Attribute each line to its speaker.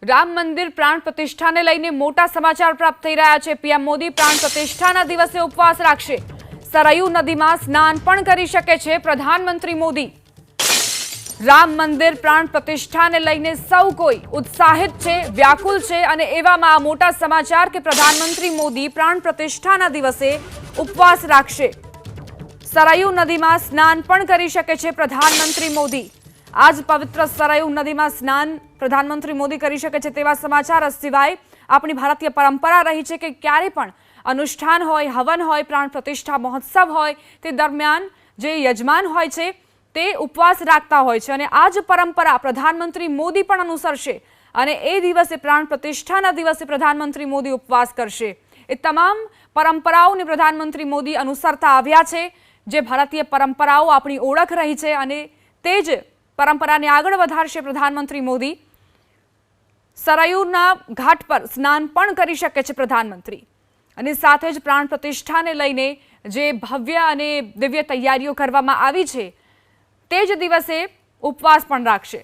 Speaker 1: રામ મંદિર પ્રાણ પ્રતિષ્ઠાને લઈને મોટા સમાચાર પ્રાપ્ત થઈ રહ્યા છે। પીએમ મોદી પ્રાણ પ્રતિષ્ઠાના દિવસે ઉપવાસ રાખશે। સરયુ નદીમાં સ્નાન પણ કરી શકે છે પ્રધાનમંત્રી મોદી। રામ મંદિર પ્રાણ પ્રતિષ્ઠાને લઈને સૌ કોઈ ઉત્સાહિત છે, વ્યાકુલ છે અને એવામાં આ મોટા સમાચાર કે પ્રધાનમંત્રી મોદી પ્રાણ પ્રતિષ્ઠાના દિવસે ઉપવાસ રાખશે। સરયુ નદીમાં સ્નાન પણ કરી શકે છે પ્રધાનમંત્રી મોદી। आज पवित्र सरयू नदी में स्नान प्रधानमंत्री मोदी करी शके छे तेवा समाचार। सिवाय अपनी भारतीय परंपरा रही है कि क्यारे पण अनुष्ठान होय, हवन होय, प्राण प्रतिष्ठा महोत्सव होय ते दरमियान जे यजमान होय छे ते उपवास राखता होय छे अने आज परंपरा प्रधानमंत्री मोदी पण अनुसरशे अने ए दिवसे प्राण प्रतिष्ठाना दिवसे प्रधानमंत्री मोदी उपवास करशे। ए तमाम परंपराओने प्रधानमंत्री मोदी अनुसरता आव्या छे। जे भारतीय परंपराओ अपनी ओळख रही है अने ते ज परंपरा ने आगळ वधारशे प्रधानमंत्री मोदी। सरयूना घाट पर स्नान पण करी शके छे प्रधानमंत्री अने साथे ज प्राण प्रतिष्ठा ने लईने जे भव्य अने दिव्य तैयारीओ करवामां आवी छे ते ज दिवसे उपवास पण राखशे।